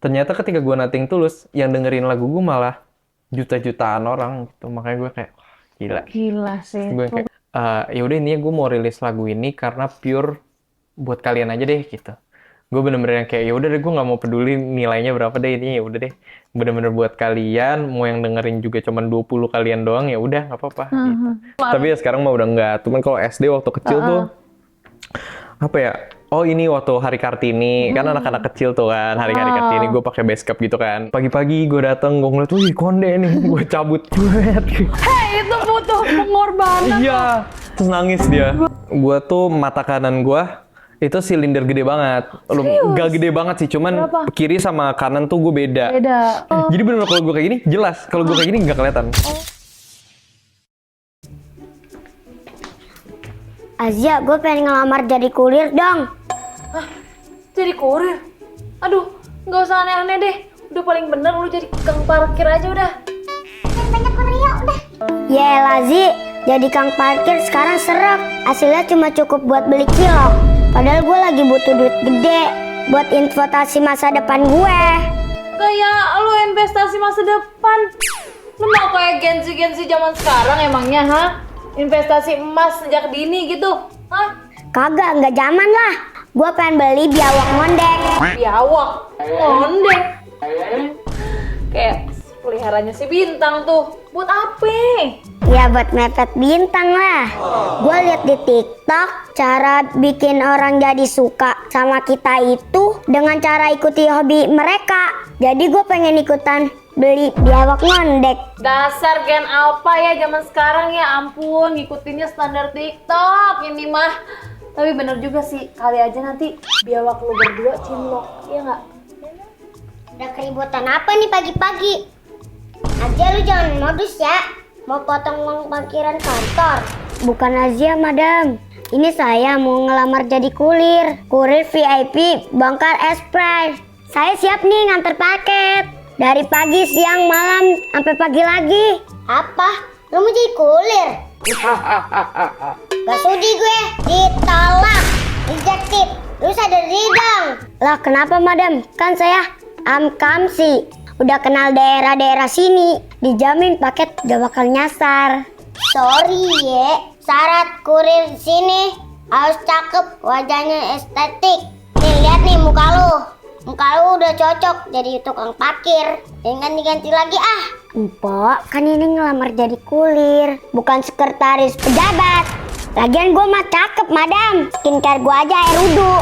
ternyata ketika gue nothing tulus, yang dengerin lagu gue malah juta-jutaan orang gitu. Makanya gue kayak gila. Gila sih. Gue kayak ya udah ini gue mau rilis lagu ini karena pure buat kalian aja deh gitu. Gue bener-bener yang kayak ya udah deh gue nggak mau peduli nilainya berapa deh ini, ya udah deh bener-bener buat kalian, mau yang dengerin juga cuman 20 kalian doang ya udah nggak apa-apa gitu. Tapi ya sekarang mah udah nggak. Cuman kalau SD waktu kecil tuh apa ya? Oh ini waktu hari Kartini, kan anak-anak kecil tuh kan, hari-hari Kartini gue pakai base cap gitu kan. Pagi-pagi gue dateng, gue ngeliat, wih konde nih, gue cabut buat. Hei, itu butuh pengorbanan. Iya, terus nangis dia. Gue tuh mata kanan gue itu silinder gede banget. Gak gede banget sih, cuman berapa? kiri sama kanan tuh gue beda. Beda. Jadi bener kalau gue kayak gini jelas, kalau gue kayak gini nggak kelihatan. Azia, gue pengen ngelamar jadi kurir dong. Jadi kurir? Aduh, nggak usah aneh-aneh deh. Udah paling bener lu jadi kang parkir aja udah. Banyak Rio udah. Yelah Zi, jadi kang parkir sekarang seret. Hasilnya cuma cukup buat beli cilok. Padahal gue lagi butuh duit gede buat investasi masa depan gue. Kayak lu investasi masa depan. Lu mau kayak Gen-Z zaman sekarang emangnya, ha? Investasi emas sejak dini gitu, hah? Kagak, nggak zaman lah. Gue pengen beli biawak ngondek. Biawak, ngondek. Kayak peliharanya si Bintang tuh. Buat apa? Ya buat mepet bintang lah. Gue liat di TikTok cara bikin orang jadi suka sama kita itu dengan cara ikuti hobi mereka. Jadi gue pengen ikutan beli biawak ngondek. Dasar Gen Alpha ya zaman sekarang ya ampun, ngikutinnya standar TikTok ini mah. Tapi bener juga sih, kali aja nanti biawak lu berdua cinlok, iya nggak? Udah keributan apa nih pagi-pagi? Aja lu jangan modus ya. Mau potong uang parkiran kantor. Bukan Azia, madam. Ini saya mau ngelamar jadi kurir. Kurir VIP Bongkar Express. Saya siap nih nganter paket. Dari pagi, siang, malam, sampai pagi lagi. Apa? Lu mau jadi kulir? Gak sudi gue. Ditolak. Rejected. Lu sadar diri dong. Lah kenapa madam? Kan saya Kamsi. Udah kenal daerah-daerah sini. Dijamin paket gak bakal nyasar. Sorry ya. Syarat kurir sini harus cakep, wajahnya estetik. Nih lihat nih muka lu. Muka lu udah cocok jadi tukang parkir. Jangan diganti lagi ah. Empok, kan ini ngelamar jadi kulir, bukan sekretaris pejabat. Lagian gue mah cakep madam. Skincare gue aja air wudhu.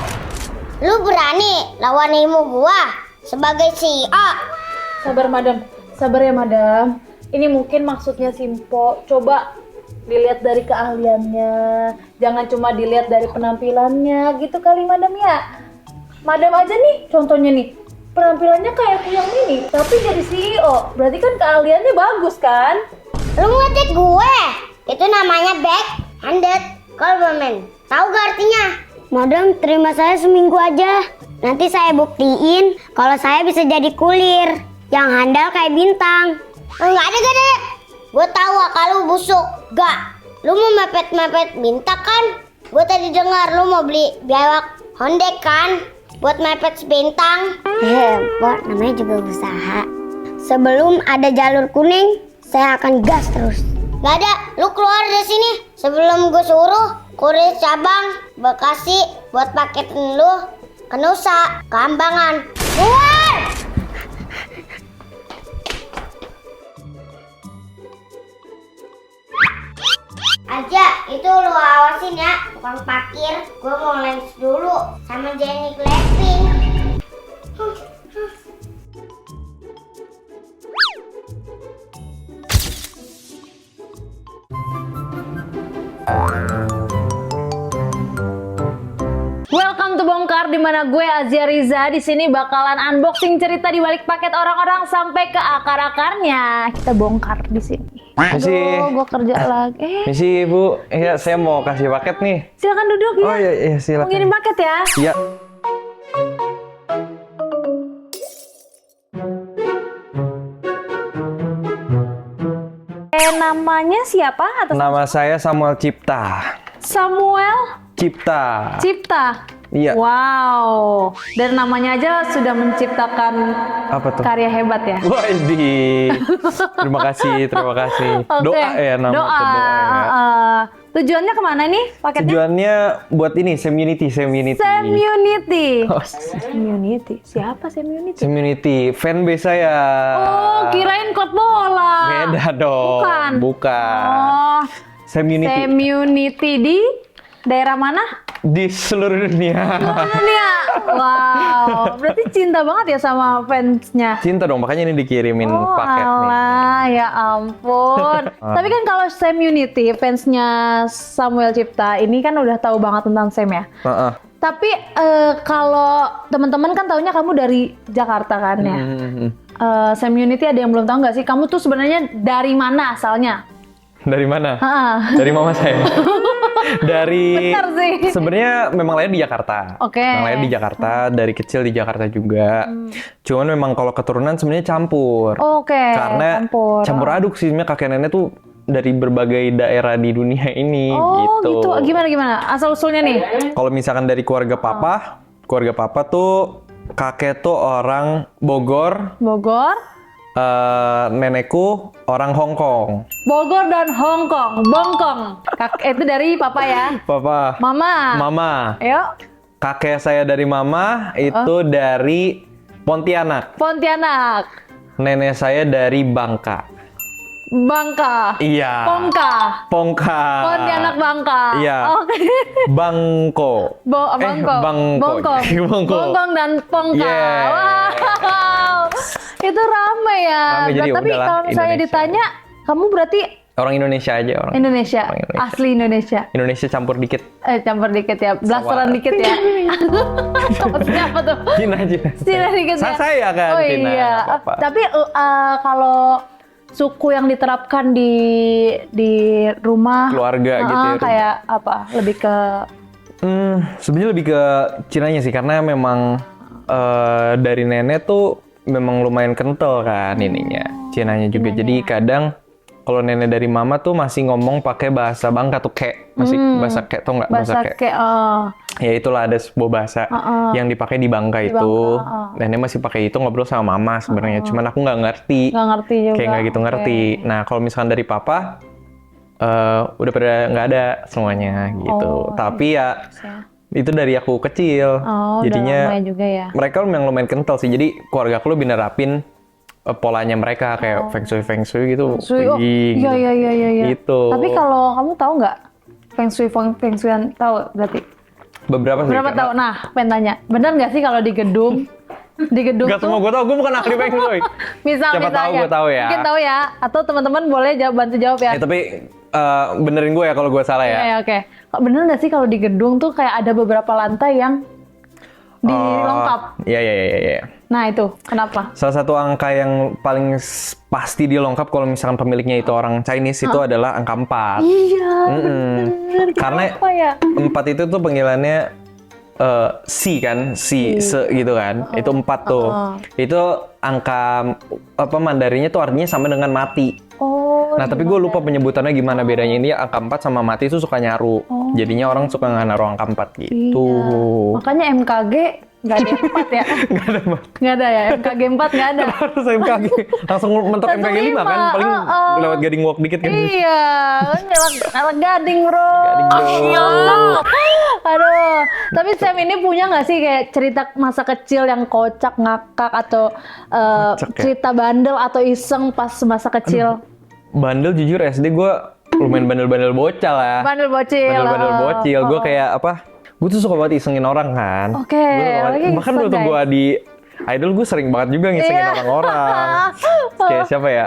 Lu berani lawan ilmu gue sebagai CEO? Sabar madam, sabar ya madam. Ini mungkin maksudnya Simpo. Coba dilihat dari keahliannya, jangan cuma dilihat dari penampilannya gitu kali madam ya. Madam aja nih, contohnya nih, penampilannya kayak yang ini, tapi jadi CEO. Berarti kan keahliannya bagus kan? Lu ngetik gue? Itu namanya back-handed compliment. Tahu gak artinya? Madam, terima saya seminggu aja. Nanti saya buktiin kalau saya bisa jadi kulir yang handal kayak Bintang. Enggak ada. Gue tahu kalau busuk. Gak. Lu mau mepet-mepet Bintang kan? Gue tadi dengar lu mau beli biawak Hondek kan? Buat mepet Bintang. Pak, namanya juga usaha. Sebelum ada jalur kuning, saya akan gas terus. Gak ada, lu keluar dari sini sebelum gue suruh kurir cabang Bekasi buat paket lu ke Nusa Kambangan. Keluar! Aja, itu lu awasin ya, tukang parkir. Gue mau lens dulu sama Jenny Blackpink. Welcome to Bongkar, di mana gue Azia Riza di sini bakalan unboxing cerita di balik paket orang-orang sampai ke akar-akarnya. Kita bongkar di sini. Misi, Gue kerja lagi. misi Bu, ya saya mau kasih paket nih. Silakan duduk ya. Oh iya Mau silakan. ngirim paket ya. Iya. Namanya siapa? Atau Nama saya Samuel Cipta. Samuel Cipta. Cipta. Iya. Wow. Dan namanya aja sudah menciptakan Apa tuh? karya hebat ya. Wah, terima kasih. Oke. Doa ya nama Doa. itu, doa ya. Tujuannya kemana nih paketnya? Tujuannya buat ini, Semunity. Semunity. Oh, Semunity. Siapa Semunity? Semunity, fanbase saya. Oh, kirain klub bola. Beda dong. Bukan. Oh, Semunity Semunity di daerah mana? di seluruh dunia. Dunia. Wow, berarti cinta banget ya sama fansnya. Cinta dong, makanya ini dikirimin Oh paket nih. alah, ya ampun. Tapi kan kalau Semunity, fansnya Samuel Cipta, ini kan udah tahu banget tentang Sam ya. Heeh. Tapi kalau teman-teman kan taunya kamu dari Jakarta kan ya. Semunity ada yang belum tahu nggak sih? Kamu tuh sebenarnya dari mana asalnya? Dari mana? Ha-ha. Dari mama saya. Dari Bener sih. sebenarnya memang lahir di Jakarta. Oke. Memang lahir di Jakarta, dari kecil di Jakarta juga. Cuman memang kalau keturunan sebenarnya campur. Oke. Karena campur aduk sih, sebenarnya kakek nenek tuh dari berbagai daerah di dunia ini Oh gitu. gitu. Gimana? Asal usulnya nih? Kalau misalkan dari keluarga papa tuh kakek tuh orang Bogor, Bogor, nenekku orang Hong Kong. Bogor dan Hong Kong, Bongkong. Itu dari papa ya. Papa. Mama. Ayo. Kakek saya dari mama itu dari Pontianak. Pontianak. Nenek saya dari Bangka. Bangka. Iya. Pongka. Pontianak Bangka. Iya. Oke. Bangko. Bongkong. Bongkong dan Pongka. Yeah. Wow. Itu rame ya. Rame, jadi Tapi udahlah, kalau misalnya Indonesia. ditanya, kamu berarti Orang Indonesia aja orang. Indonesia. Orang Indonesia. Asli Indonesia. Indonesia campur dikit. Campur dikit ya. Blasteran dikit ya. Maksudnya apa tuh? Cina. Cina dikit ya. Saya kan Oh Cina. iya. Apa-apa. Tapi kalau suku yang diterapkan di rumah Keluarga gitu ya, rumah. kayak apa? Lebih ke Sebenarnya lebih ke Cinanya sih, karena memang dari nenek tuh memang lumayan kental kan ininya, Cinanya juga. Jadi kadang kalau nenek dari mama tuh masih ngomong pakai bahasa Bangka tuh masih bahasa tau nggak bahasa kayak Ya itulah, ada sebuah bahasa yang dipakai di Bangka itu. Nenek masih pakai itu ngobrol sama mama sebenarnya. Cuman aku nggak ngerti. nggak ngerti juga. Kayak nggak gitu ngerti. Nah kalau misalkan dari papa udah pada nggak ada semuanya gitu. Tapi ya itu dari aku kecil. Jadinya udah lama juga ya. mereka yang lumayan kental sih. Jadi keluarga aku lebih nerapin polanya mereka kayak feng shui gitu. Gitu. Iya. Gitu. Tapi kalau kamu tahu nggak feng shuian tahu berarti? Berapa sih? Berapa tahu? Nah, pengen tanya. Benar nggak sih kalau di gedung Gak semua gue tau, gue bukan ahli feng shui. Siapa tahu misalnya, gue tahu ya. mungkin tahu ya, atau teman-teman boleh bantu jawab ya. Tapi benerin gue ya kalau gue salah ya. Iya, oke. Bener nggak sih kalau di gedung tuh kayak ada beberapa lantai yang dilengkap? Iya. Nah itu kenapa? Salah satu angka yang paling pasti dilengkap kalau misalkan pemiliknya itu orang Chinese itu adalah angka 4. Iya, bener. Karena Kenapa ya? 4 itu tuh panggilannya si kan, se gitu kan. Itu 4 tuh. Itu angka Mandarinnya tuh artinya sama dengan mati. Oh. Nah, tapi gue lupa penyebutannya gimana bedanya. Ini angka 4 sama mati itu suka nyaru. Jadinya orang suka nggak naruh angka 4 gitu. Iya. Makanya MKG nggak ada 4 ya? Nggak ada, Mbak. Nggak ada ya? MKG 4 nggak ada? Harus MKG. Langsung mentok Langsung MKG 5 kan. 5, Paling lewat Gading Walk dikit kan. Iya, lewat Gading bro. Gading, bro. Aduh, tapi Sam ini punya nggak sih kayak cerita masa kecil yang kocak, ngakak, atau Kocak ya? cerita bandel atau iseng pas masa kecil? Bandel jujur SD gue lumayan bandel-bandel bocah lah. Bandel bocil. Bandel-bandel bocil. Gue kayak apa? Gue tuh suka banget isengin orang kan. Oke, Gua suka banget- lagi bahkan iseng, waktu guys. gue di Idol gue sering banget juga ngisengin Iya. orang-orang. Kayak siapa ya?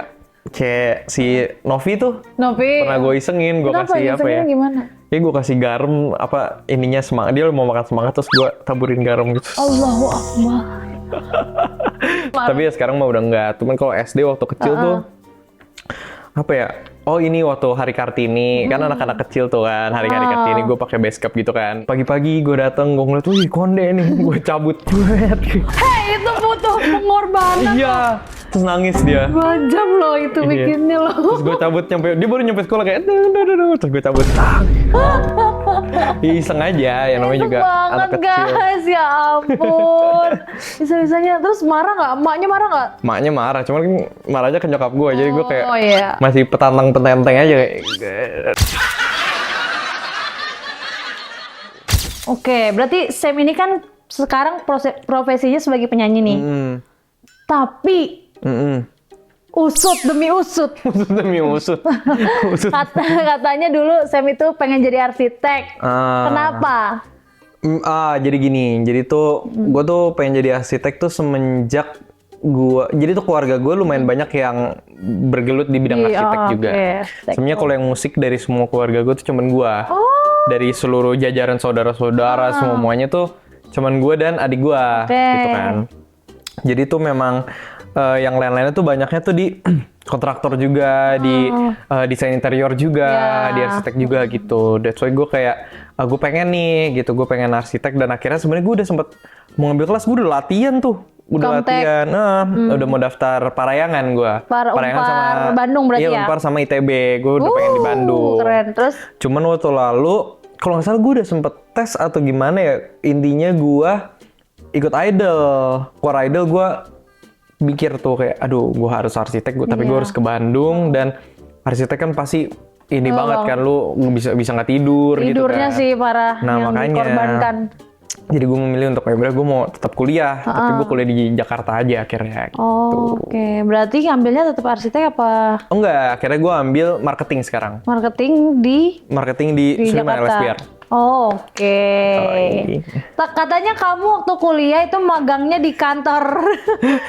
Kayak si Novi tuh. Novi. Pernah gue isengin, gue Kenapa kasih apa ya? isengnya gimana? Ya gue kasih garam ininya semangat. Dia mau makan semangat terus gue taburin garam gitu. Allahu Akbar. Tapi ya sekarang mah udah enggak. Cuman kalau SD waktu kecil tuh apa ya? Oh ini waktu hari Kartini, kan anak-anak kecil tuh kan, hari-hari Kartini gue pakai base cap gitu kan. Pagi-pagi gue dateng, gue ngeliat, wih konde nih, gue cabut. Hei, itu butuh pengorbanan. Iya, terus nangis dia. 2 jam loh itu bikinnya loh. Terus gue cabut dia baru nyampe sekolah kayak, duh, terus gue cabut. Iseng aja, yang namanya juga banget anak kecil. guys, ya ampun. Bisa-bisanya. Terus marah nggak? Emaknya marah nggak? Maknya marah, cuman kan marahnya ke nyokap gue, jadi gue kayak Oh iya. masih petantang-petenteng aja kayak. Oke, berarti Sam ini kan sekarang profesinya sebagai penyanyi nih. Tapi usut demi usut. Usut demi usut. Katanya dulu Sam itu pengen jadi arsitek. Kenapa? Jadi gini, jadi tuh gue tuh pengen jadi arsitek tuh semenjak jadi tuh keluarga gue lumayan banyak yang bergelut di bidang arsitek juga. Sebenarnya kalau yang musik dari semua keluarga gue tuh cuman gue. Dari seluruh jajaran saudara-saudara semuanya tuh cuman gue dan adik gue gitu kan. Jadi tuh memang yang lain-lainnya tuh banyaknya tuh di kontraktor juga, di desain interior juga, di arsitek juga gitu. That's why gue kayak gue pengen nih gitu, gue pengen arsitek dan akhirnya sebenarnya gue udah sempet mau ngambil kelas, gue udah latihan tuh. Udah Komtek. latihan, udah mau daftar Parayangan gue. Parayangan sama Bandung berarti ya? Iya, Unpar sama ITB, gue udah pengen di Bandung. Keren, terus? Cuman waktu lalu, kalau nggak salah gue udah sempet tes atau gimana ya, intinya gue ikut idol. Keluar idol gue mikir tuh kayak, aduh gue harus arsitek, tapi gue harus ke Bandung, dan arsitek kan pasti ini banget kan, lu bisa nggak tidur gitu kan. Tidurnya sih parah, Nah, yang makanya. dikorbankan. Jadi gue memilih untuk kayak gue mau tetap kuliah, tapi gue kuliah di Jakarta aja akhirnya. Oh, oke. Berarti ngambilnya tetap arsitek apa Oh enggak, akhirnya gue ambil marketing sekarang. marketing di Marketing di Sudirman Jakarta? LSPR. Oh, oke. iya. Katanya kamu waktu kuliah itu magangnya di kantor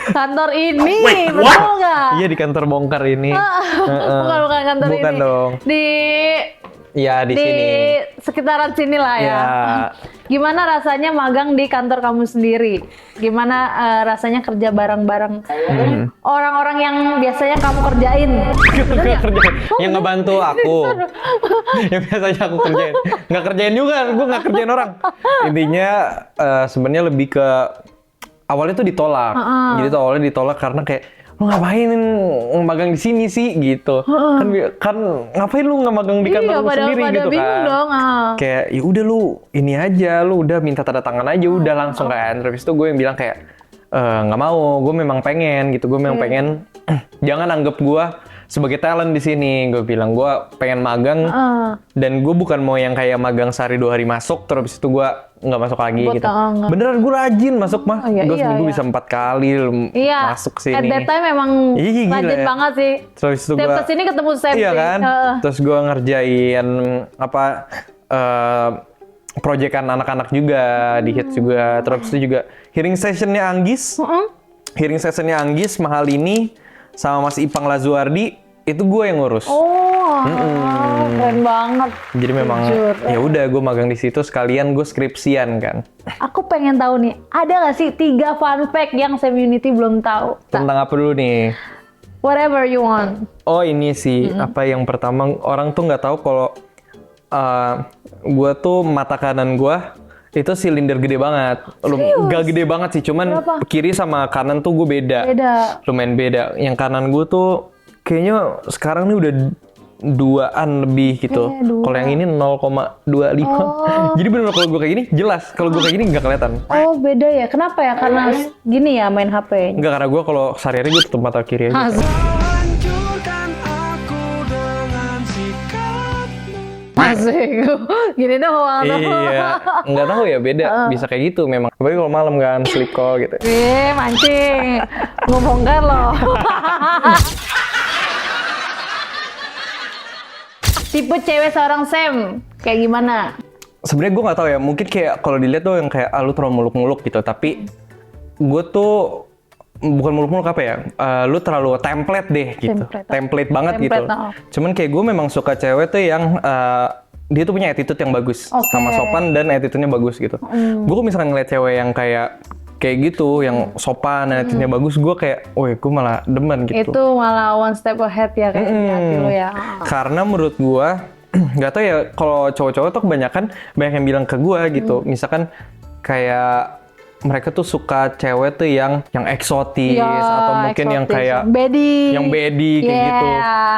kantor ini, betul nggak? Iya, di kantor bongkar ini. Bukan kantor Bukan ini. dong. Iya, di sini. Sekitaran sini lah ya. Ya. Gimana rasanya magang di kantor kamu sendiri? Gimana rasanya kerja bareng-bareng orang-orang yang biasanya kamu kerjain? Nggak kerjain. Yang ngebantu aku. Yang biasanya aku kerjain. Nggak kerjain juga, gue nggak kerjain orang. Intinya sebenarnya lebih ke awalnya tuh ditolak. Jadi tuh awalnya ditolak karena kayak, lu ngapain magang di sini sih gitu. Kan ngapain lu nggak magang di kantor lu sendiri gitu kan. Dong, Kayak ya udah lu ini aja, lu udah minta tanda tangan aja udah langsung kan. Terus itu gue yang bilang kayak nggak mau, gue memang pengen gitu, gue memang pengen jangan anggap gue sebagai talent di sini. Gue bilang gue pengen magang dan gue bukan mau yang kayak magang sehari 2 hari masuk terus itu gue nggak masuk lagi gitu. Beneran gue rajin masuk mah, gue seminggu bisa 4 kali masuk sini. At that time memang rajin banget sih. Terus itu setiap kesini ketemu Sam iya sih. kan. Terus gue ngerjain proyekan anak-anak juga di Hits juga. Terus itu juga hearing sessionnya Anggis. Hearing sessionnya Anggis mahal ini sama Mas Ipang Lazuardi itu gue yang ngurus. Keren banget. Jadi memang ya udah gue magang di situ sekalian gue skripsian kan. Aku pengen tahu nih, ada nggak sih 3 fun fact yang Samunity belum tahu? Tentang apa dulu nih? Whatever you want. Oh ini sih apa yang pertama orang tuh nggak tahu kalau gue tuh mata kanan gue itu silinder gede banget. Gak gede banget sih, cuman kiri sama kanan tuh gue beda. Lumayan beda. Yang kanan gue tuh kayaknya sekarang nih udah 2-an lebih gitu. Kalau yang ini 0,25. Jadi bener kalau gue kayak gini jelas. Kalau gue kayak gini nggak kelihatan. Oh beda ya. Kenapa ya? Karena gini ya main HP. Enggak, karena gue kalau sehari-hari gue tutup mata kiri aja. Asik. Gini doang. Iya, nggak tahu ya beda. Bisa kayak gitu memang. Apalagi kalau malam kan sleep call gitu. Mancing. Ngebongkar loh. Tipe cewek seorang Sam kayak gimana? Sebenarnya gue nggak tahu ya. Mungkin kayak kalau dilihat tuh yang kayak lu terlalu muluk-muluk gitu. Tapi gue tuh bukan muluk-muluk apa ya? Lu terlalu template deh gitu. Template banget gitu. Cuman kayak gue memang suka cewek tuh yang dia tuh punya attitude yang bagus, sama sopan dan attitude-nya bagus gitu. Gue misalkan ngeliat cewek yang kayak gitu, yang sopan dan attitude-nya bagus, gue kayak, woi, gue malah demen gitu. Itu malah one step ahead ya kayaknya hati lu ya. Karena menurut gue, nggak tahu ya, kalau cowok-cowok tuh kebanyakan banyak yang bilang ke gue gitu, misalkan kayak mereka tuh suka cewek tuh yang eksotis atau mungkin yang kayak bedi kayak gitu.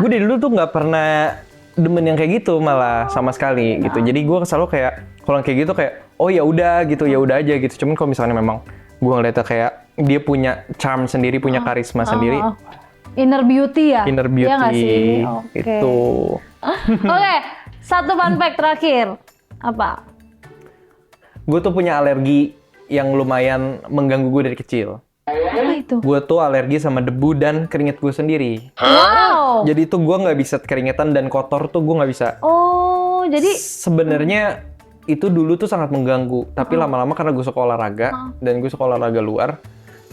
Gue dari dulu tuh nggak pernah demen yang kayak gitu malah sama sekali gitu. Jadi gue selalu kayak kalau yang kayak gitu kayak oh ya udah gitu, ya udah aja gitu. Cuman kalau misalnya memang gue ngeliatnya kayak dia punya charm sendiri, punya karisma sendiri, Inner beauty ya? inner Iya nggak sih? beauty Oke. itu. Oke, satu fun fact terakhir. Apa? Gue tuh punya alergi yang lumayan mengganggu gue dari kecil. Apa itu? Gue tuh alergi sama debu dan keringet gue sendiri. Wow! Jadi tuh gue nggak bisa keringetan dan kotor tuh gue nggak bisa. Oh, jadi Sebenarnya itu dulu tuh sangat mengganggu. Tapi lama-lama karena gue suka olahraga dan gue suka olahraga luar,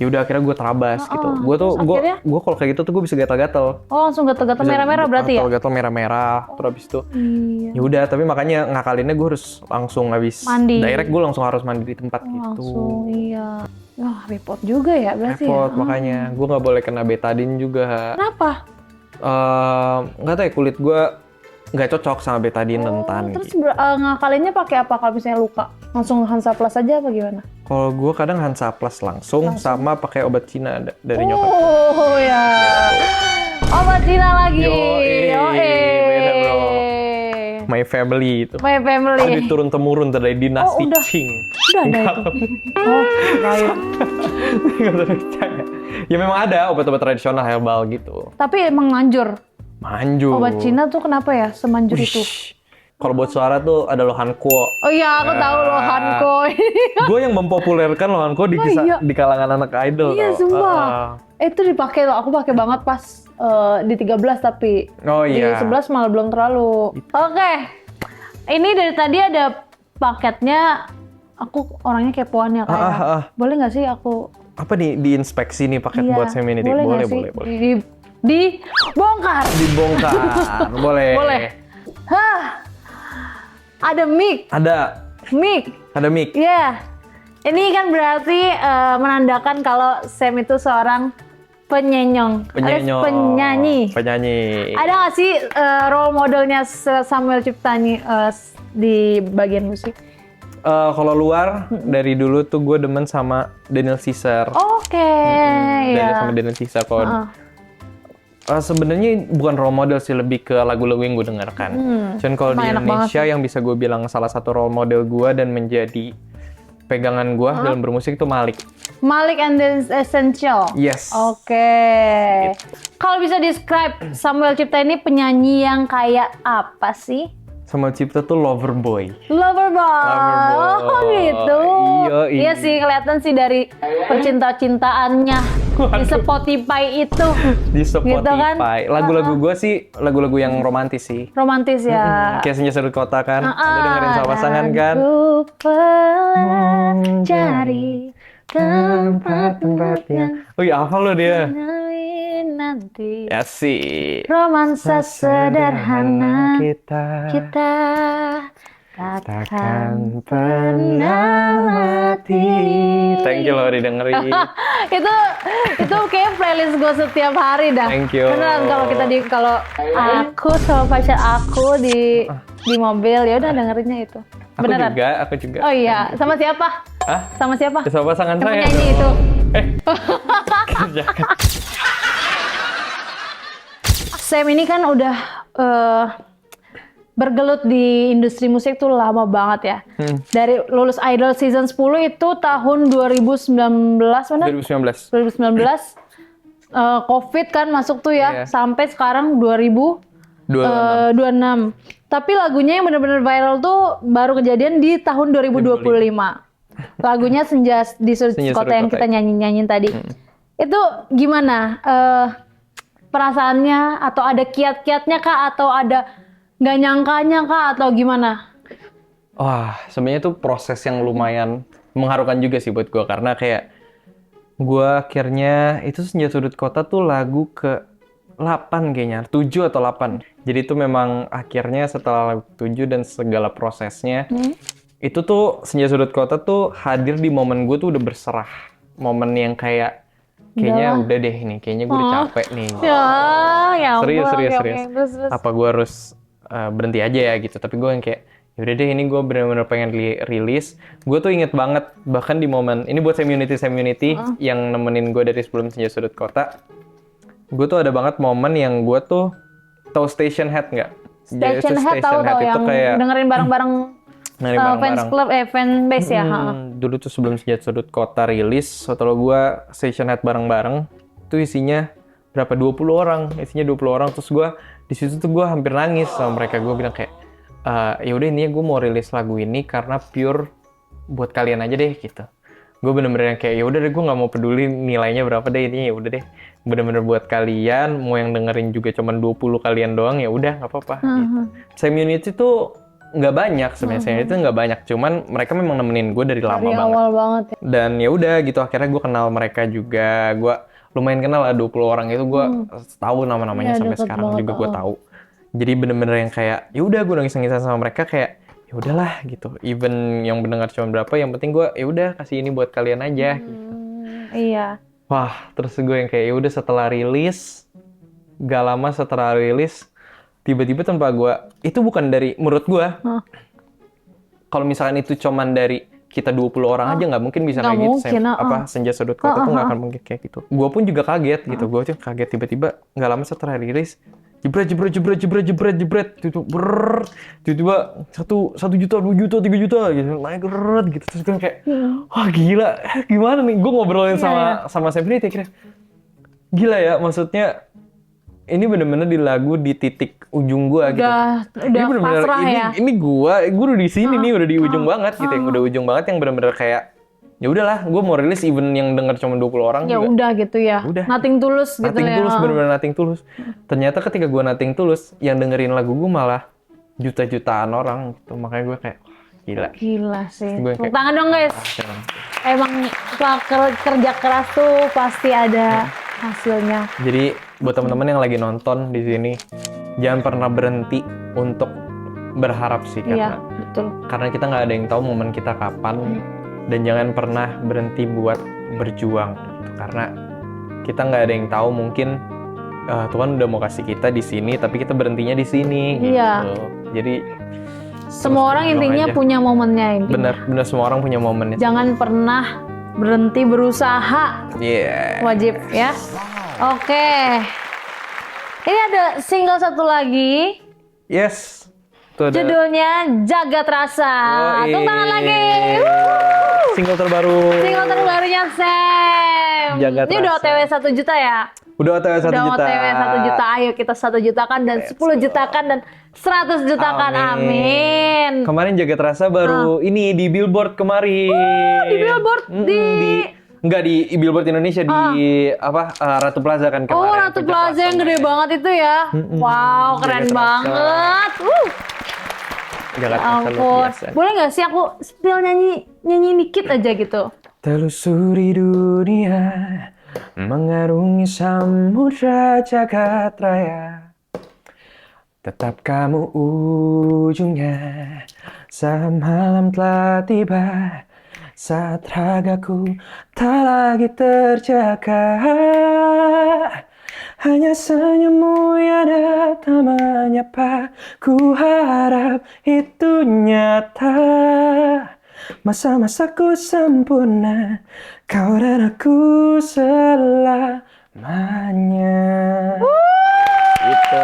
ya udah akhirnya gue terabas gitu. Gue tuh Terus akhirnya? gue kalau kayak gitu tuh gue bisa gatal-gatal. oh langsung gatal-gatal merah-merah berarti ya? Gatal-gatal merah-merah. Terus habis itu Iya. ya udah, tapi makanya ngakalinnya gue harus langsung habis Mandi. direct gue langsung harus mandi di tempat gitu. Langsung, iya. Wah, repot juga ya berarti Repot ya? makanya gue nggak boleh kena betadine juga. Kenapa? Nggak tahu ya, kulit gue nggak cocok sama betadine rentan Terus gitu. ngakalinnya pakai apa kalau misalnya luka? Langsung Hansaplast aja apa gimana? Kalau gue kadang Hansaplast langsung sama pakai obat Cina dari nyokap. Oh ya. Obat Cina lagi. Yoi, beda, bro. My family itu. My family. Itu turun temurun dari dinasti udah. Qing. Udah ada itu. Oh, baik. Nggak usah percaya. Ya memang ada obat-obat tradisional herbal gitu. Tapi emang manjur. Manjur. Obat Cina tuh kenapa ya semanjur itu? Kalau buat suara tuh ada Lohanko. Oh iya, aku tahu loh Hanko. Gue yang mempopulerkan Lohanko di, iya. di kalangan anak idol. Iya, tau. sumpah. Itu dipakai loh, aku pakai banget pas di 13 tapi. Oh iya. Di 11 malah belum terlalu. Oke. Ini dari tadi ada paketnya. Aku orangnya kepoan ya kayak. Boleh nggak sih aku? Apa nih diinspeksi nih paket buat Femininity? Boleh Boleh, nggak sih? boleh. Dibongkar. Dibongkar. Boleh. Boleh. Hah. Ada mic. Ada mic. Iya. Ini kan berarti menandakan kalau Sam itu seorang penyanyi. Penyanyi. Ada nggak sih role modelnya Samuel Ciptani di bagian musik? Kalau luar dari dulu tuh gue demen sama Daniel Caesar. Oke, ya. Sama Daniel Caesar kalau sebenarnya bukan role model sih, lebih ke lagu-lagu yang gue dengarkan. Cuman kalau di Indonesia yang bisa gue bilang salah satu role model gue dan menjadi pegangan gue dalam bermusik itu Malik. Malik and the Essential. Yes. Oke. Kalau bisa describe Samuel Cipta ini penyanyi yang kayak apa sih? Samuel Cipta tuh lover boy. Loverboy. Oh gitu. Iya sih, kelihatan sih dari percinta-cintaannya di Spotify itu. Di Spotify. Gitu kan? Lagu-lagu gue sih lagu-lagu yang romantis sih. Romantis ya. Kayak Senja Sudut Kota kan. Lu dengerin sama pasangan kan. Aku pelajari tempat-tempat yang Oh iya, hafal lo dia. nanti. Ya sih. Romansa sederhana kita takkan pernah mati. Thank you loh didengerin. itu kayak playlist gue setiap hari dah. Thank you. Beneran kalau aku sama pacar aku di mobil ya udah dengerinnya itu. Beneran. Aku juga. Oh iya, sama siapa? Hah? Sama siapa? Ya, sama pasangan Yang saya. penyanyi itu. Jangan. Sam ini kan udah bergelut di industri musik tuh lama banget ya. Dari lulus Idol season 10 itu tahun 2019 mana? 2019. 2019. Covid kan masuk tuh ya, Iya. sampai sekarang 2026. Tapi lagunya yang benar-benar viral tuh baru kejadian di tahun 2025. Lagunya Senja di Sudut Kota yang kita nyanyiin tadi. Itu gimana? Perasaannya atau ada kiat-kiatnya kah atau ada nggak nyangkanya kah atau gimana? Wah, sebenarnya itu proses yang lumayan mengharukan juga sih buat gue, karena kayak gue akhirnya itu Senja Sudut Kota tuh lagu ke 8 kayaknya, 7 atau 8. Jadi itu memang akhirnya setelah lagu 7 dan segala prosesnya, itu tuh Senja Sudut Kota tuh hadir di momen gue tuh udah berserah. Momen yang kayaknya udah deh nih, kayaknya gue udah capek nih. Ya Serius. Terus. Apa gue harus berhenti aja ya gitu. Tapi gue yang kayak, yaudah deh ini gue bener-bener pengen rilis. Gue tuh inget banget, bahkan di momen, ini buat Semunity yang nemenin gue dari sebelum Senja Sudut Kota. Gue tuh ada banget momen yang gue tuh tahu Station Head nggak? Station Head tahu Station Head itu yang kayak dengerin bareng-bareng dengerin fans bareng-bareng. club fanbase ya. Dulu tuh sebelum Senja Sudut Kota rilis, setelah gua Station Head bareng-bareng, itu isinya berapa 20 orang, isinya 20 orang. Terus gua di situ tuh gua hampir nangis sama mereka. Gua bilang kayak ya udah ini gue mau rilis lagu ini karena pure buat kalian aja deh gitu. Gue bener-bener yang kayak ya udah deh, gue nggak mau peduli nilainya berapa deh, ini ya udah deh bener-bener buat kalian, mau yang dengerin juga cuman 20 kalian doang ya udah nggak apa-apa gitu. Community tuh nggak banyak sebenarnya, itu nggak banyak, cuman mereka memang nemenin gue dari lama Dari banget. awal banget ya. Dan ya udah gitu akhirnya gue kenal mereka juga, gue lumayan kenal lah 20 orang itu, gue tahu nama-namanya Ya, sampai deket sekarang banget, juga gue tahu. Jadi bener-bener yang kayak ya udah gue nangis-nangisan sama mereka kayak ya udahlah gitu, even yang mendengar cuma berapa, yang penting gue ya udah kasih ini buat kalian aja gitu. Iya. Wah, terus gue yang kayak ya udah setelah rilis, gak lama setelah rilis, tiba-tiba tanpa gue, itu bukan dari, menurut gue, kalau misalkan itu cuman dari kita 20 orang aja nggak mungkin bisa Nggak kayak gitu. mungkin, Senja Sudut Kota tuh nggak akan mungkin kayak gitu. Gue pun juga kaget gitu, gue tuh kaget tiba-tiba nggak lama setelah rilis, jebret, tiba-tiba 1 juta, 2 juta, 3 juta gitu, naik geret gitu. Terus gue kayak, wah gila, gimana nih? Gue ngobrolin sama Sepri, kira gila ya, maksudnya ini bener-bener di lagu di titik ujung gua gitu. Udah Ini bener-bener, pasrah ya. Ini gua udah di sini nih, udah di ujung banget gitu, yang udah ujung banget, yang bener-bener kayak ya udahlah, gua mau rilis even yang denger cuma 20 orang Ya juga. udah gitu ya. Udah. Nothing tulus gitu Nothing ya. tulus, bener-bener nothing tulus. Ternyata ketika gua nothing tulus, yang dengerin lagu gua malah juta-jutaan orang gitu. Makanya gua kayak wah, gila. Gila sih. Gue Tepuk kayak, tangan dong guys. Emang kerja keras tuh pasti ada hasilnya. Jadi buat teman-teman yang lagi nonton di sini, jangan pernah berhenti untuk berharap sih, Iya, karena betul. kita nggak ada yang tahu momen kita kapan. Dan jangan pernah berhenti buat berjuang gitu. Karena kita nggak ada yang tahu, mungkin Tuhan udah mau kasih kita di sini tapi kita berhentinya di sini gitu. Iya. Jadi Semua orang berjuang intinya aja. punya momennya intinya. bener semua orang punya momennya. Jangan pernah berhenti berusaha. Yeah. Wajib ya. Oke. Ini ada single satu lagi. Yes. Tuh ada Judulnya Jagat Rasa. Yoi. Tepuk tangan lagi. Single terbaru. Single terbarunya Sam. Jagat Ini udah Rasa. OTW 1 juta ya? Udah OTW 1 Udah juta. OTW 1 juta. Ayo kita 1 jutakan dan 10 jutakan dan 100 jutakan. Amin. Kemarin Jagat Rasa baru ini di Billboard kemarin. Di Billboard Enggak di Billboard Indonesia, di Ratu Plaza kan kemarin. Oh, Ratu Plaza yang gede banget itu ya. Wow, keren Jagat Rasa. banget. Jagat Ya Rasa luar ampun. biasa. Boleh nggak sih aku spill nyanyi dikit aja gitu? Telusuri dunia, mengarungi samudra jagat raya. Tetap kamu ujungnya, saat malam telah tiba, saat ragaku tak lagi terjaga. Hanya senyummu yang datang menyapa, ku harap itu nyata. Masa-masaku sempurna, kau dan aku selamanya. Gitu.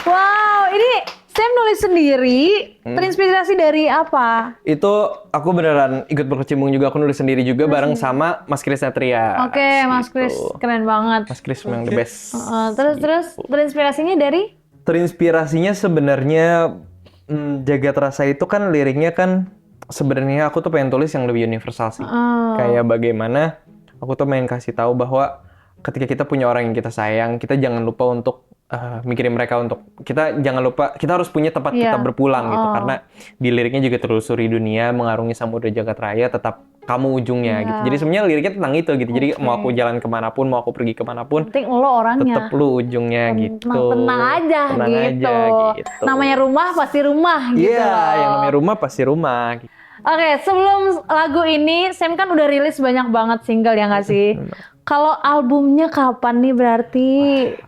Wow, ini Sam nulis sendiri. Terinspirasi dari apa? Itu aku beneran ikut berkecimpung juga, aku nulis sendiri juga bareng sama Mas Kris Natria. Oke, Mas Kris, keren banget. Mas Kris memang the best. Terus terinspirasinya dari? Terinspirasinya sebenarnya Jagat Rasa itu kan liriknya kan sebenarnya aku tuh pengen tulis yang lebih universal sih. Kayak bagaimana aku tuh pengen kasih tahu bahwa ketika kita punya orang yang kita sayang, kita jangan lupa untuk mikirin mereka, untuk kita jangan lupa, kita harus punya tempat kita berpulang gitu. Karena di liriknya juga telusuri dunia, mengarungi samudra jagat raya, tetap kamu ujungnya gitu. Jadi sebenarnya liriknya tentang itu gitu. Jadi mau aku jalan kemanapun, mau aku pergi kemanapun, Penting lo orangnya. tetap lu ujungnya gitu. Tenang aja Tenang gitu. aja gitu. Namanya rumah pasti rumah gitu. Iya, yang namanya rumah pasti rumah. Oke, sebelum lagu ini, Sam kan udah rilis banyak banget single ya nggak sih? Kalau albumnya kapan nih berarti?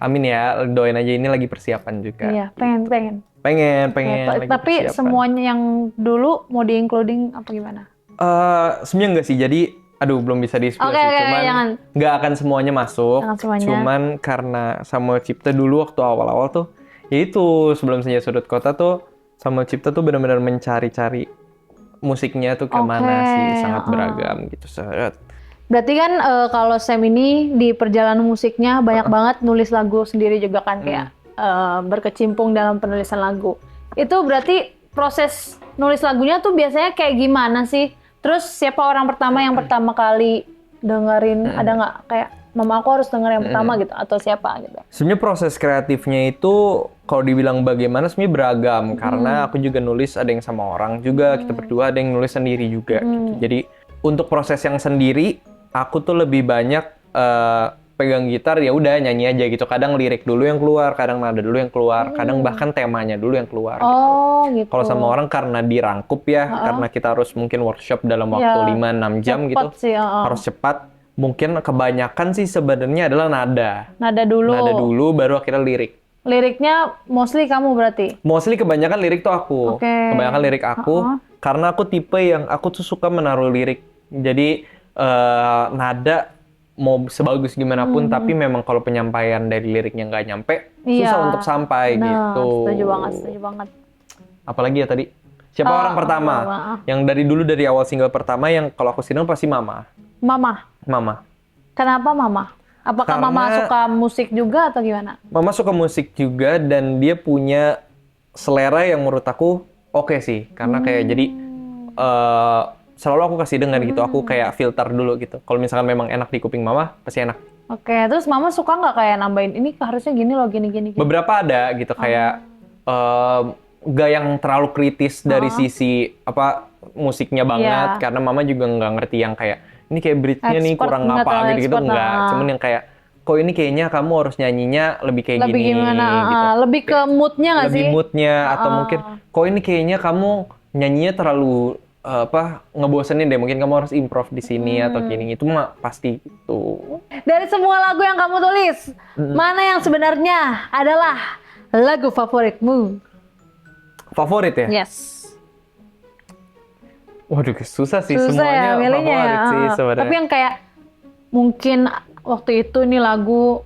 Amin ya, doain aja, ini lagi persiapan juga. Iya, pengen. Pengen. lagi Tapi persiapan. semuanya yang dulu mau di-including apa gimana? Sebenarnya enggak sih, jadi belum bisa di-spill Oke, sih, cuman jangan. nggak akan semuanya masuk. Jangan semuanya. Cuman karena Samuel Cipta dulu waktu awal-awal tuh ya itu sebelum Senja Sudut Kota tuh Samuel Cipta tuh benar-benar mencari-cari musiknya tuh kemana Oke, sih, sangat beragam gitu. Berarti kan kalau Sam ini di perjalanan musiknya banyak banget nulis lagu sendiri juga kan kayak berkecimpung dalam penulisan lagu. Itu berarti proses nulis lagunya tuh biasanya kayak gimana sih? Terus siapa orang pertama yang pertama kali dengerin? Ada nggak kayak mama aku harus denger yang pertama gitu atau siapa gitu? Sebenarnya proses kreatifnya itu kalau dibilang bagaimana sebenarnya beragam karena aku juga nulis ada yang sama orang juga, kita berdua ada yang nulis sendiri juga gitu. Jadi untuk proses yang sendiri aku tuh lebih banyak pegang gitar ya udah nyanyi aja gitu. Kadang lirik dulu yang keluar, kadang nada dulu yang keluar, kadang bahkan temanya dulu yang keluar gitu. Oh gitu. Kalau sama orang karena dirangkup ya, karena kita harus mungkin workshop dalam waktu 5-6 jam gitu. Sih, Harus cepat. Mungkin kebanyakan sih sebenarnya adalah nada. Nada dulu. Nada dulu baru akhirnya lirik. Liriknya mostly kamu berarti? Mostly kebanyakan lirik tuh aku. Oke. Kebanyakan lirik aku karena aku tipe yang aku tuh suka menaruh lirik. Jadi nada mau sebagus gimana pun tapi memang kalau penyampaian dari liriknya nggak nyampe susah untuk sampai gitu. Setuju banget. Apalagi ya tadi? Siapa orang pertama? Yang dari dulu dari awal single pertama yang kalau aku single pasti Mama. Mama. Kenapa Mama? Apakah Karena Mama suka musik juga atau gimana? Mama suka musik juga dan dia punya selera yang menurut aku oke sih. Karena kayak jadi selalu aku kasih dengar gitu. Aku kayak filter dulu gitu. Kalau misalkan memang enak di kuping Mama, pasti enak. Oke, terus Mama suka nggak kayak nambahin ini harusnya gini loh, gini. Beberapa ada gitu kayak gak yang terlalu kritis dari sisi apa musiknya banget. Karena Mama juga nggak ngerti yang kayak ini kayak bridge-nya nih kurang apa gitu enggak. Cuman yang kayak kok ini kayaknya kamu harus nyanyinya lebih kayak lebih gini gimana? gitu. Lebih ke moodnya nggak sih? Lebih moodnya atau mungkin kok ini kayaknya kamu nyanyinya terlalu ngebosenin deh, mungkin kamu harus improv di sini atau gini. Itu mah pasti itu. Dari semua lagu yang kamu tulis, mana yang sebenarnya adalah lagu favoritmu? Favorit ya? Yes. Waduh, susah sih. Susah Semuanya ya, milihnya favorit ya. sih sebenarnya. Tapi yang kayak mungkin waktu itu nih lagu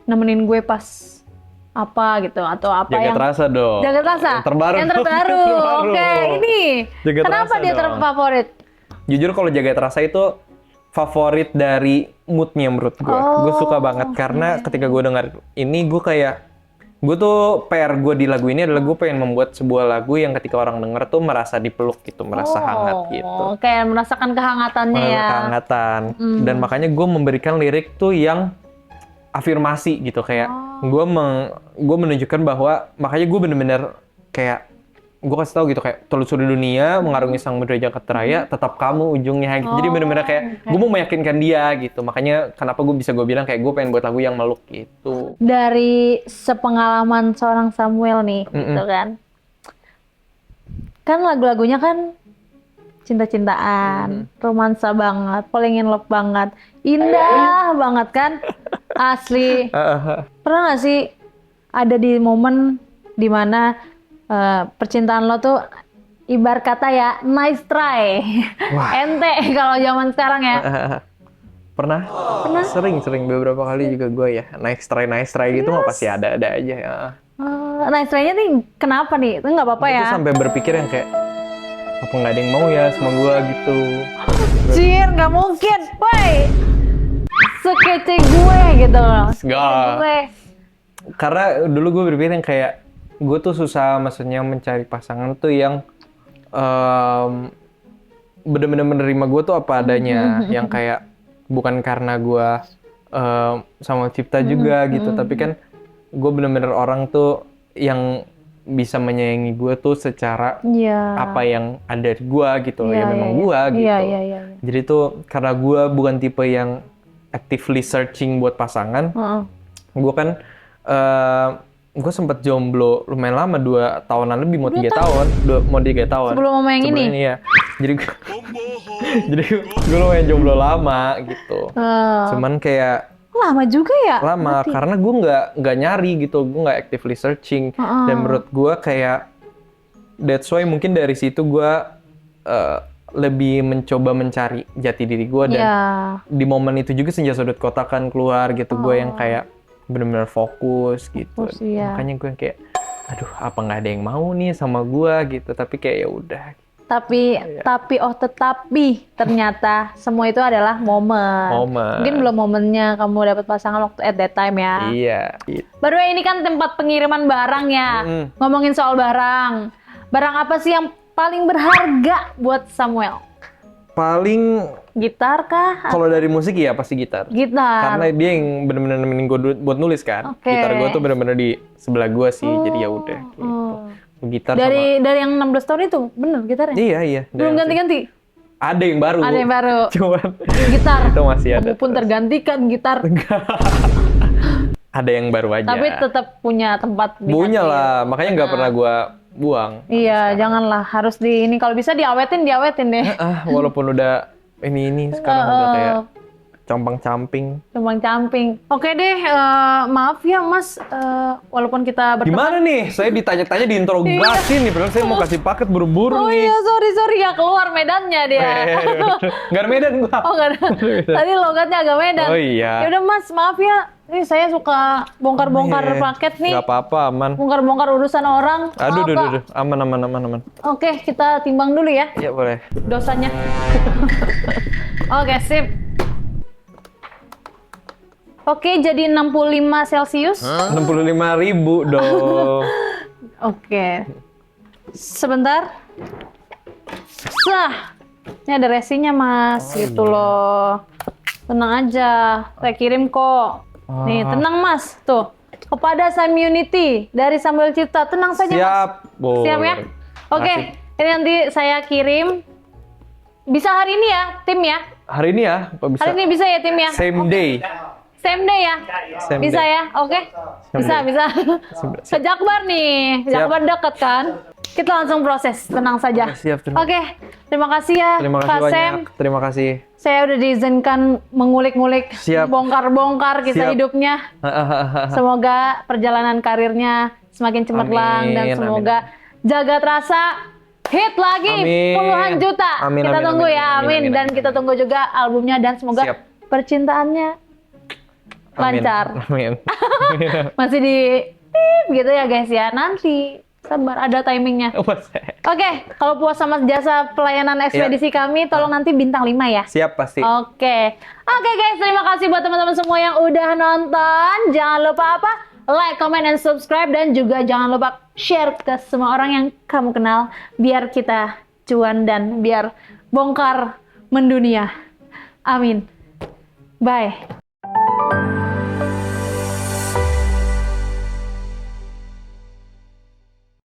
nemenin gue pas apa gitu atau apa Jaga yang Terasa dong. Jaga Terasa. Yang terbaru. Yang terbaru. Oke, ini. Jaga Kenapa Terasa dia dong. terfavorit? Jujur kalau Jaga Terasa itu favorit dari moodnya menurut gue. Gue suka banget karena ketika gue dengar ini gue kayak gue tuh PR gue di lagu ini adalah gue pengen membuat sebuah lagu yang ketika orang denger tuh merasa dipeluk gitu, merasa hangat gitu. Kayak merasakan kehangatannya ya. Kehangatan. Dan makanya gue memberikan lirik tuh yang afirmasi gitu kayak gue menunjukkan bahwa makanya gue bener-bener kayak gue kasih tahu gitu kayak telusuri dunia mengarungi samudra jagat raya tetap kamu ujungnya gitu. Jadi bener-bener kayak gue mau meyakinkan dia gitu. Makanya kenapa gue bilang kayak gue pengen buat lagu yang meluk gitu. Dari sepengalaman seorang Samuel nih gitu kan. Kan lagu-lagunya kan cinta-cintaan, romansa banget, falling in love banget, indah banget kan, asli. Pernah gak sih ada di momen dimana percintaan lo tuh ibarat kata ya nice try, ente kalau zaman sekarang ya. Pernah? Sering beberapa kali juga gue ya nice try gitu mah pasti ada aja ya. Nice try-nya nih kenapa nih? Itu nggak apa-apa ya? Itu sampai berpikir yang kayak apa nggak ada yang mau ya sama gue gitu. Anjir, nggak mungkin, woi, sekece gue gitu loh. Enggak. Karena dulu gue berpikir yang kayak gue tuh susah, maksudnya mencari pasangan tuh yang bener-bener menerima gue tuh apa adanya, yang kayak bukan karena gue sama Cipta juga gitu, tapi kan gue bener-bener orang tuh yang bisa menyayangi gue tuh secara apa yang ada di gue gitu, ya memang gue gitu. Jadi tuh karena gue bukan tipe yang actively searching buat pasangan, gue kan gue sempet jomblo lumayan lama, 2 tahunan lebih, mau 3 tahun, mau 3 tahun. Sebelum mau yang ini? Ya. Jadi gue lumayan jomblo lama gitu. Cuman kayak lama juga ya? Lama, berarti. Karena gue nggak nyari gitu, gue nggak actively searching. Dan menurut gue kayak that's why mungkin dari situ gue lebih mencoba mencari jati diri gue, dan di momen itu juga Senja Sudut Kota kan keluar gitu, gue yang kayak benar-benar fokus gitu. Makanya gue kayak aduh apa nggak ada yang mau nih sama gua gitu, tapi kayak ya udah. Tapi ternyata semua itu adalah momen. Mungkin belum momennya kamu dapat pasangan waktu at that time ya. Iya. Baru ini kan tempat pengiriman barang ya. Ngomongin soal barang. Barang apa sih yang paling berharga buat Samuel? Paling Gitar kah? kalau dari musik ya pasti gitar. Gitar. Karena dia yang bener-bener nemenin gue buat nulis kan. Oke. Gitar gue tuh bener-bener di sebelah gue sih, jadi ya udah. Gitu. Gitar Dari yang 16 tahun itu, bener gitarnya? Iya. Belum ganti-ganti? Ada yang baru. Ada yang baru. Cuman Gitar. itu masih ada. Kamu pun tergantikan gitar. Ada yang baru aja. Tapi tetap punya tempat di Punya hati. lah, makanya nggak pernah gue buang. Iya, janganlah. Harus ini kalau bisa diawetin deh. Walaupun udah ini sekarang udah kayak compang-camping. Camping. Oke deh, maaf ya Mas, walaupun kita berteman. Gimana nih? Saya ditanya-tanya diinterogasi nih, padahal saya mau kasih paket buru-buru Oh nih. iya, sorry ya, keluar medannya dia. Nggak ada Medan gua. Oh nggak ada. Tadi logatnya agak Medan. Oh iya. Ya udah Mas, maaf ya. Ini saya suka bongkar-bongkar paket nih. Nggak apa-apa, aman. Bongkar-bongkar urusan orang. Aduh, Maaf, Pak. aman. Oke, kita timbang dulu ya Iya boleh. dosanya. Oke, sip. Oke, jadi 65 Celcius. 65.000 dong. Oke. Sebentar. Sah. Ini ada resinya, Mas. Gitu loh. Tenang aja. Saya kirim kok. Nih, tenang, Mas. Tuh. Kepada Community dari Samuel Cipta. Tenang saja, Mas. Siap. Boleh. Siap ya? Oke. Ini nanti saya kirim. Bisa hari ini ya, tim ya? Hari ini ya, kok bisa? Hari ini bisa ya, tim ya? Same day. Same day ya? Same Bisa day. ya? Oke. Bisa. Ke Jakbar nih. Siap. Jakbar dekat kan? Kita langsung proses. Tenang saja. Oke, siap, terima- Oke. Terima kasih ya, Terima kasih Kak Sam. banyak. Terima kasih. Saya udah diizinkan mengulik-ngulik, Siap. bongkar-bongkar kisah Siap. hidupnya. Semoga perjalanan karirnya semakin cemerlang dan Amin, semoga jaga terasa hit lagi Amin. puluhan juta. Amin, Kita amin, tunggu amin, ya, amin, amin. amin, Dan amin. kita tunggu juga albumnya dan semoga Siap. percintaannya lancar. Amin. Masih di tip gitu ya guys ya. Nanti sabar, ada timingnya. Oke, kalau puas sama jasa pelayanan ekspedisi kami, tolong nanti bintang 5 ya. Siap pasti. Oke guys, terima kasih buat teman-teman semua yang udah nonton. Jangan lupa apa? Like, comment, and subscribe. Dan juga jangan lupa share ke semua orang yang kamu kenal. Biar kita cuan dan biar bongkar mendunia. Amin. Bye.